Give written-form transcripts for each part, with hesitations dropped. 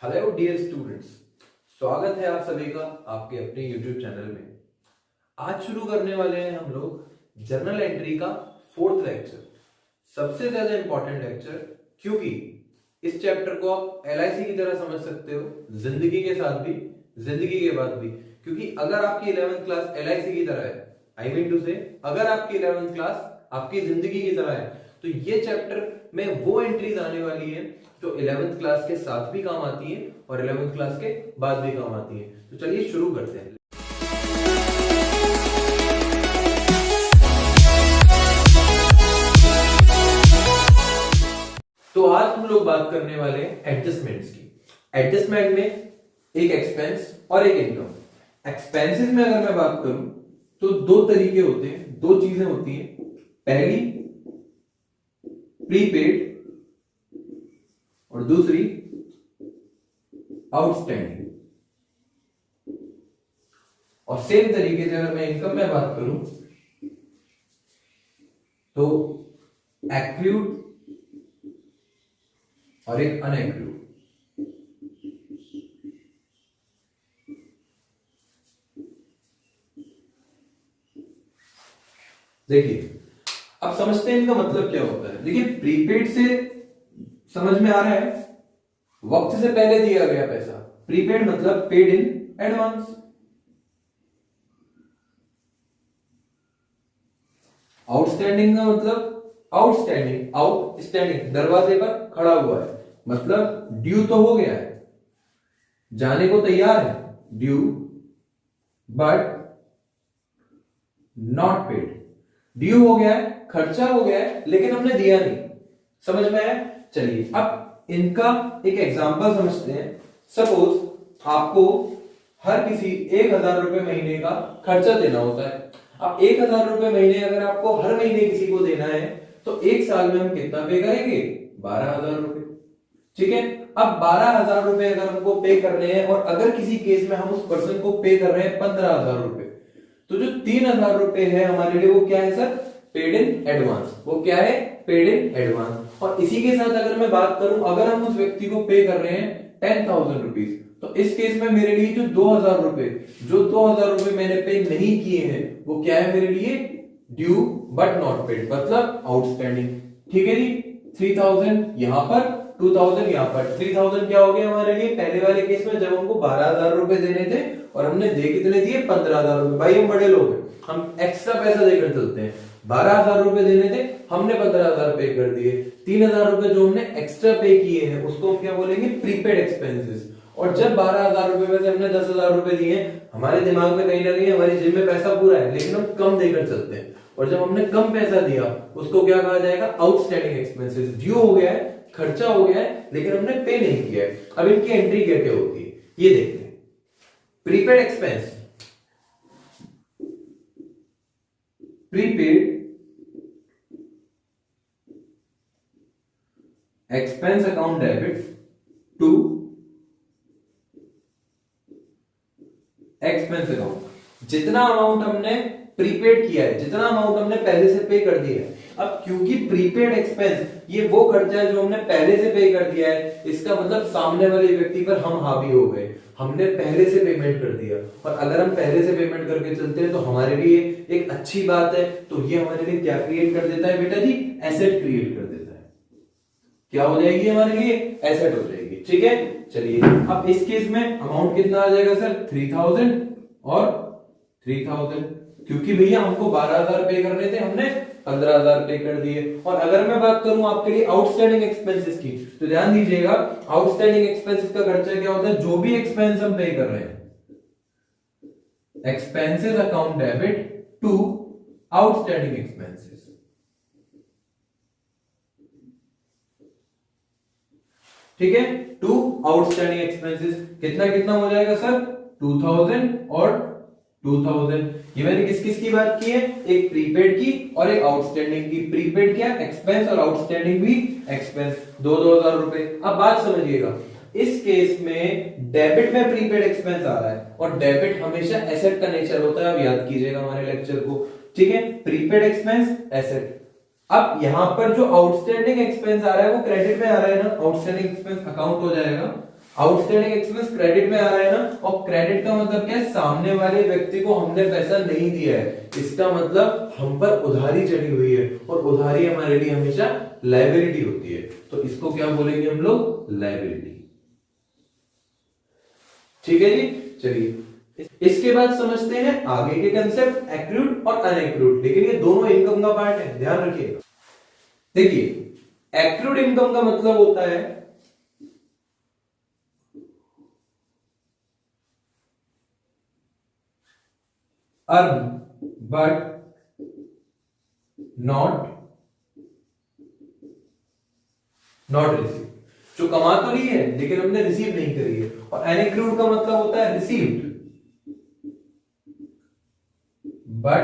Hello dear students, स्वागत है आप सभी का आपके अपने यूट्यूब चैनल में। आज शुरू करने वाले हैं हम लोग जर्नल एंट्री का फोर्थ लेक्चर, सबसे ज्यादा इंपॉर्टेंट लेक्चर, क्योंकि इस चैप्टर को आप एलआईसी की तरह समझ सकते हो, जिंदगी के साथ भी जिंदगी के बाद भी। क्योंकि अगर आपकी 11th क्लास एलआईसी की तरह है, आई मीन टू से अगर आपकी 11th क्लास आपकी जिंदगी की तरह है, तो ये चैप्टर में वो एंट्रीज आने वाली है जो 11th क्लास के साथ भी काम आती है और 11th क्लास के बाद भी काम आती है। तो चलिए शुरू करते हैं। तो आज हम लोग बात करने वाले हैं एडजस्टमेंट्स की। एडजस्टमेंट में एक एक्सपेंस और एक इनकम। एक्सपेंसेस में अगर मैं बात करूं तो दो तरीके होते हैं, दो चीजें होती हैं। पहली प्रीपेड और दूसरी आउटस्टैंडिंग। और सेम तरीके से अगर मैं इनकम में बात करूं तो एक्रूड और एक अनएक्रूड। देखिए, अब समझते हैं इनका मतलब क्या होता है। देखिए, प्रीपेड से समझ में आ रहा है, वक्त से पहले दिया गया पैसा। प्रीपेड मतलब पेड इन एडवांस। आउटस्टैंडिंग का मतलब आउटस्टैंडिंग दरवाजे पर खड़ा हुआ है, मतलब ड्यू तो हो गया है, जाने को तैयार है, due but not paid. Due हो गया है, खर्चा हो गया है, लेकिन हमने दिया नहीं। समझ में आया? चलिए अब इनका एक एग्जांपल समझते हैं। सपोज आपको हर किसी 1000 रुपए महीने का खर्चा देना होता है। अब 1000 रुपए महीने अगर आपको हर महीने किसी को देना है तो एक साल में हम कितना पे करेंगे? 12,000 रुपए। ठीक है, अब 12,000 रुपए अगर हमको पे करने हैं और अगर किसी केस में हम उस पर्सन को पे कर रहे हैं 15,000 रुपए, तो जो 3,000 रुपए है हमारे लिए वो क्या है सर? Paid in advance. वो क्या है? Paid in advance. और इसी के साथ अगर मैं बात करूं, अगर हम उस व्यक्ति को पे कर रहे हैं 10,000 रुपीज, तो इस केस में मेरे लिए जो 2,000 रुपए मैंने पे नहीं किए हैं वो क्या है मेरे लिए? ड्यू बट नॉट पेड, मतलब आउटस्टैंडिंग। ठीक है जी, 3,000 यहां पर, 2,000 यहां पर। 3,000 क्या हो गया हमारे लिए? पहले वाले केस में जब हमको 12,000 रुपए देने थे और हमने दे कितने दिए? 15,000 रुपए। भाई हम बड़े लोग हैं, हम एक्स्ट्रा पैसा देकर चलते हैं। 12,000 रुपए देने थे, हमने 15,000 पे कर दिए। 3,000 रुपए जो हमने एक्स्ट्रा पे किए हैं उसको हम क्या बोलेंगे? Prepaid expenses. और जब 12,000 रुपए में से हमने 10,000 रुपए दिए, हमारे दिमाग में कहीं ना कहीं हमारी जेब में पैसा पूरा है, लेकिन हम कम देकर चलते हैं। और जब हमने कम पैसा दिया उसको क्या कहा जाएगा? Outstanding expenses. ड्यू हो गया है, खर्चा हो गया है, लेकिन हमने पे नहीं किया है। अब इनकी एंट्री क्या क्या होती है ये देखते हैं। Prepaid expense, prepaid expense account debit to expense account. जितना अमाउंट हमने प्रीपेड किया है, जितना अमाउंट हमने पहले से पे कर दिया है। अब क्योंकि प्रीपेड एक्सपेंस ये वो खर्चा है जो हमने पहले से पे कर दिया है, इसका मतलब सामने वाले व्यक्ति पर हम हावी हो गए, हमने पहले से पेमेंट कर दिया। और अगर हम पहले से पेमेंट करके चलते हैं तो हमारे लिए एक अच्छी बात है। तो ये हमारे लिए क्या क्रिएट कर देता है बेटा जी? एसेट क्रिएट कर देता है। क्या हो जाएगी हमारे लिए? एसेट हो जाएगी। ठीक है, चलिए अब इस केस में अमाउंट कितना आ जाएगा सर? 3,000 और 3,000, क्योंकि भैया हमको 12,000 पे करने थे, हमने 15,000 पे कर दिए। और अगर मैं बात करूं आपके लिए आउटस्टैंडिंग एक्सपेंसेस की, तो ध्यान दीजिएगा, आउटस्टैंडिंग एक्सपेंसेस का खर्चा क्या होता है? जो भी एक्सपेंस हम पे कर रहे हैं, expenses account debit to outstanding expenses. ठीक है, टू आउटस्टैंडिंग एक्सपेंसेस। कितना कितना हो जाएगा सर? 2,000 और 2,000। ये मैंने किस किस की बात की है? एक प्रीपेड की और एक आउटस्टैंडिंग की। प्रीपेड क्या? एक्सपेंस, और आउटस्टैंडिंग भी एक्सपेंस। 2,000 रुपए। अब बात समझिएगा, इस केस में डेबिट में प्रीपेड एक्सपेंस आ रहा है, और डेबिट हमेशा एसेट का नेचर होता है। अब याद कीजिएगा हमारे लेक्चर को। ठीक है, प्रीपेड एक्सपेंस एसेट। अब यहां पर जो आउटस्टैंडिंग एक्सपेंस आ रहा है वो क्रेडिट में आ रहा है ना, आउटस्टैंडिंग एक्सपेंस अकाउंट हो जाएगा आउटस्टैंडिंग एक्सपेंस क्रेडिट में आ रहा है ना, और क्रेडिट का मतलब क्या है, सामने वाले व्यक्ति को हमने पैसा नहीं दिया है, इसका मतलब हम पर उधारी चढ़ी हुई है, और उधारी हमारे लिए हमेशा लायबिलिटी होती है, तो इसको क्या बोलेंगे हम लोग, लायबिलिटी। ठीक है जी, चलिए इसके बाद समझते हैं आगे के कंसेप्ट एक्रूड और अनएक्रूड, लेकिन ये दोनों इनकम का पार्ट है, ध्यान रखिएगा। देखिए एक्रूड इनकम का मतलब होता है अर्न बट नॉट रिसीव, जो कमा तो ली है लेकिन हमने रिसीव नहीं करी है। और अनएक्रूड का मतलब होता है रिसीव्ड बट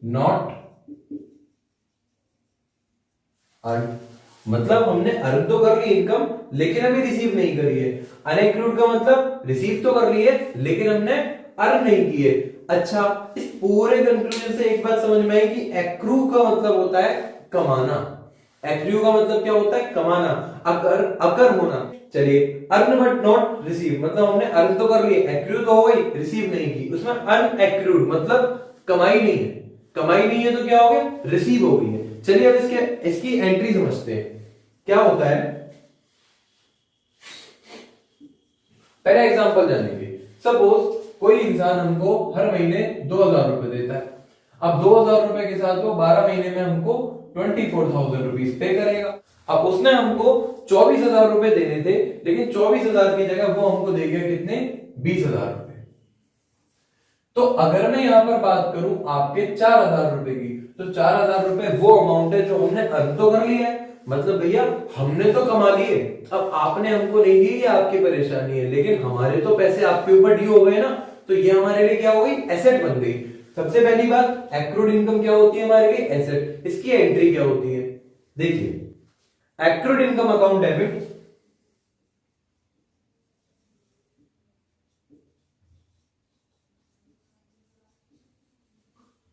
नॉट अर्न, मतलब हमने अर्न तो कर ली इनकम लेकिन अभी रिसीव नहीं करी है। अनएक्रूड का मतलब रिसीव तो कर ली है लेकिन हमने अर्न नहीं की है। अच्छा, इस पूरे कंक्लूजन से एक बात समझ में आई कि एक्रू का मतलब होता है कमाना, एक्रू का मतलब क्या होता है, कमाना, अकर होना। चलिए अर्न बट नॉट रिसीव, मतलब हमने अर्न तो कर ली, एक्रू तो हो गई, रिसीव नहीं की, उसमें अनएक्रूड मतलब कमाई नहीं है, कमाई नहीं है तो क्या हो गया, रिसीव हो गई है। चलिए अब इसकी एंट्री समझते हैं क्या होता है। पहला एग्जांपल जानेंगे। सपोज कोई इंसान हमको हर महीने 2000 रुपए देता है। अब 2000 रुपए के साथ वो 12 महीने में हमको 24,000 रुपीज पे करेगा। अब उसने हमको 24,000 रुपए देने थे, लेकिन 24,000 की जगह वो हमको दे गया कितने, 20,000 रुपए। तो अगर मैं यहां पर बात करूं आपके 4,000 रुपए की, तो 4,000 रुपए वो अमाउंट है जो हमने अर्न तो कर लिया है, मतलब भैया हमने तो कमा लिए, अब आपने हमको नहीं दी, ये आपकी परेशानी है, लेकिन हमारे तो पैसे आपके ऊपर ड्यू हो गए ना, तो ये हमारे लिए क्या हो गई, एसेट बन गई। सबसे पहली बात, एक्रूड इनकम क्या होती है हमारे लिए, एसेट। इसकी एंट्री क्या होती है, देखिए accrued income account debit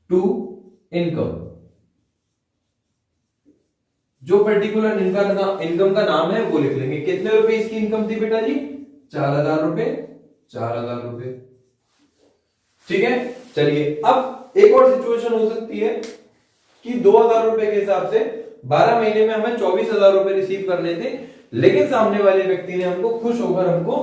to income, जो पर्टिकुलर इनकम का नाम है वो लिख लेंगे। कितने रुपए इसकी इनकम थी बेटा जी, 4,000 रुपए, 4,000 रुपए। ठीक है, चलिए अब एक और सिचुएशन हो सकती है कि 2,000 रुपए के हिसाब से 12 महीने में हमें 24,000 रुपए रिसीव करने थे, लेकिन सामने वाले व्यक्ति ने हमको खुश होकर हमको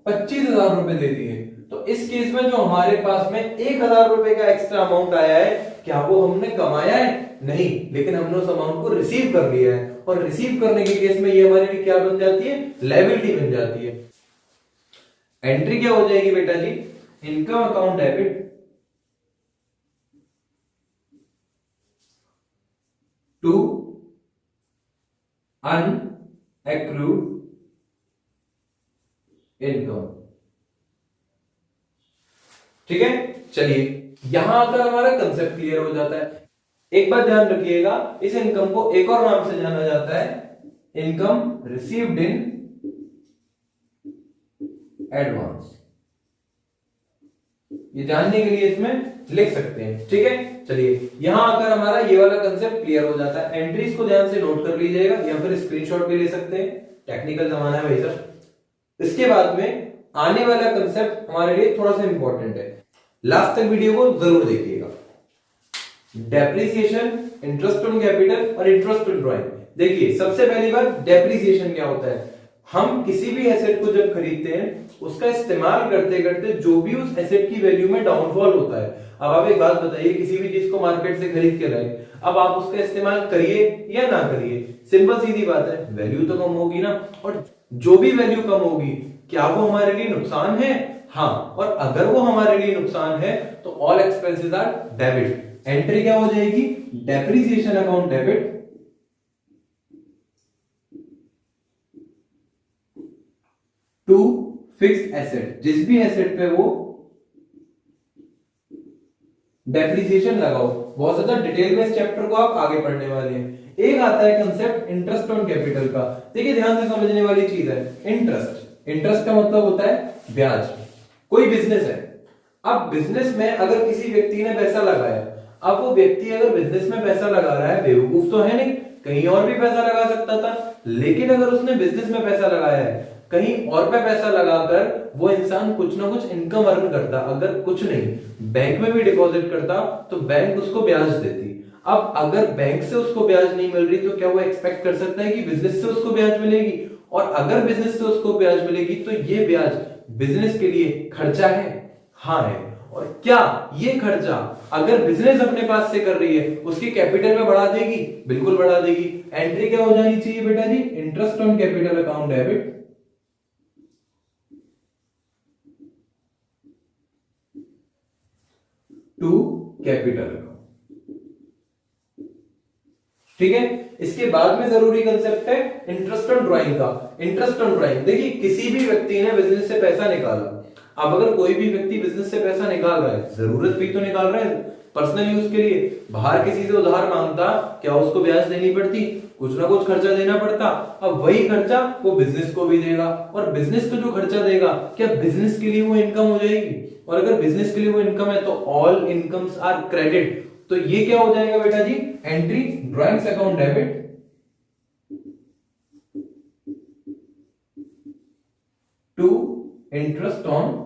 25,000 रुपए दे दिए। तो इस केस में जो हमारे पास में 1,000 रुपए का एक्स्ट्रा अमाउंट आया है, क्या वो हमने कमाया है, नहीं, लेकिन हमने उस अमाउंट को रिसीव कर लिया है, और रिसीव करने के केस में ये हमारे लिए क्या बन जाती है, लायबिलिटी बन जाती है। एंट्री क्या हो जाएगी बेटा जी, income account debit to unaccrued income. ठीक है, चलिए यहां आकर हमारा कंसेप्ट क्लियर हो जाता है। एक बात ध्यान रखिएगा, इस इनकम को एक और नाम से जाना जाता है, इनकम रिसीव्ड इन एडवांस। ये जानने के लिए इसमें लिख सकते हैं। ठीक है, चलिए यहां आकर हमारा ये वाला कंसेप्ट क्लियर हो जाता है। एंट्रीज को ध्यान से नोट कर लीजिएगा, या फिर स्क्रीनशॉट भी ले सकते हैं, टेक्निकल जमाना है भाई साहब। इसके बाद में आने वाला कंसेप्ट हमारे लिए थोड़ा सा इंपॉर्टेंट है, लास्ट तक वीडियो को जरूर देखिएगा। डेप्रिसिएशन, इंटरेस्ट ऑन कैपिटल और इंटरेस्ट ऑन ड्राइंग। देखिए सबसे पहली बात, डेप्रिसिएशन क्या होता है, हम किसी भी एसेट को जब खरीदते हैं उसका इस्तेमाल करते करते जो भी उस एसेट की वैल्यू में डाउनफॉल होता है। अब आप एक बात बताइए, किसी भी चीज को मार्केट से खरीद के लाए, अब आप उसका इस्तेमाल करिए या ना करिए, सिंपल सीधी बात है, वैल्यू तो कम होगी ना, और जो भी वैल्यू कम होगी क्या वो हमारे लिए नुकसान है, हाँ, और अगर वो हमारे लिए नुकसान है तो all expenses are debit. Entry क्या हो जाएगी, depreciation account debit to fixed asset. जिस भी एसेट पे वो डेप्रिसिएशन लगाओ, बहुत ज्यादा डिटेल में इस चैप्टर को आप आगे पढ़ने वाले हैं। एक आता है कंसेप्ट इंटरेस्ट ऑन कैपिटल का। देखिए ध्यान से समझने वाली चीज है, इंटरेस्ट का मतलब होता है ब्याज। कोई बिजनेस है, अब बिजनेस में अगर किसी व्यक्ति ने पैसा लगाया, अब वो व्यक्ति अगर बिजनेस में पैसा लगा रहा है, बेवकूफ तो है नहीं, कहीं और भी पैसा लगा सकता था, लेकिन अगर उसने बिजनेस में पैसा लगाया है कहीं और पे पैसा लगाकर वो इंसान कुछ ना कुछ इनकम अर्न करता। अगर कुछ नहीं बैंक में भी डिपॉजिट करता तो बैंक उसको ब्याज देती। अब अगर बैंक से उसको ब्याज नहीं मिल रही तो क्या वो एक्सपेक्ट कर सकता है कि बिजनेस से उसको ब्याज मिलेगी? और अगर बिजनेस से उसको ब्याज मिलेगी तो ये ब्याज बिजनेस के लिए खर्चा है? हाँ है। और क्या ये खर्चा अगर बिजनेस अपने पास से कर रही है उसकी कैपिटल में बढ़ा देगी? बिल्कुल बढ़ा देगी। एंट्री क्या हो जानी चाहिए बेटा जी? Interest on capital account debit to capital account. ठीक है। इसके बाद में जरूरी कंसेप्ट है इंटरेस्ट ऑन ड्राइंग का। इंटरेस्ट ऑन ड्राइंग, देखिए किसी भी व्यक्ति ने बिजनेस से पैसा निकाला। अब अगर कोई भी व्यक्ति बिजनेस से पैसा निकाल रहा है, जरूरत भी तो निकाल रहा है पर्सनल यूज के लिए, बाहर किसी से उधार मांगता, क्या उसको ब्याज देनी पड़ती? कुछ ना कुछ खर्चा देना पड़ता। अब वही खर्चा वो बिजनेस को भी देगा, और बिजनेस को जो खर्चा देगा क्या बिजनेस के लिए वो इनकम हो जाएगी? और अगर बिजनेस के लिए वो इनकम है तो ऑल इनकम्स आर क्रेडिट। तो ये क्या हो जाएगा बेटा जी? Entry drawings account debit to interest on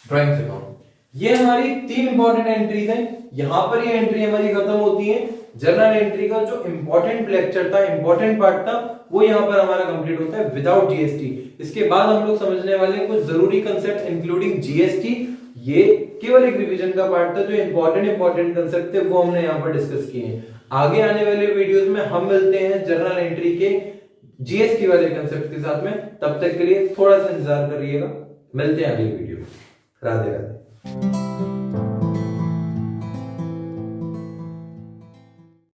drawings account. ये हमारी 3 इंपॉर्टेंट एंट्रीज हैं। यहां पर ये एंट्री हमारी खत्म होती है। जर्नल एंट्री का जो इंपॉर्टेंट लेक्चर था, इंपॉर्टेंट पार्ट था, वो यहां पर हमारा कंप्लीट होता है विदाउट जीएसटी। इसके बाद हम लोग समझने वाले हैं कुछ जरूरी कंसेप्ट इंक्लूडिंग जीएसटी। ये केवल एक रिवीजन का पार्ट था। जो इंपॉर्टेंट कंसेप्ट थे वो हमने यहां पर डिस्कस किए हैं। आगे आने वाले वीडियोस में हम मिलते हैं जर्नल एंट्री के जीएसटी वाले कंसेप्ट के साथ में। तब तक के लिए थोड़ा सा इंतजार करिएगा। मिलते हैं अगली वीडियो में। राधे राधे।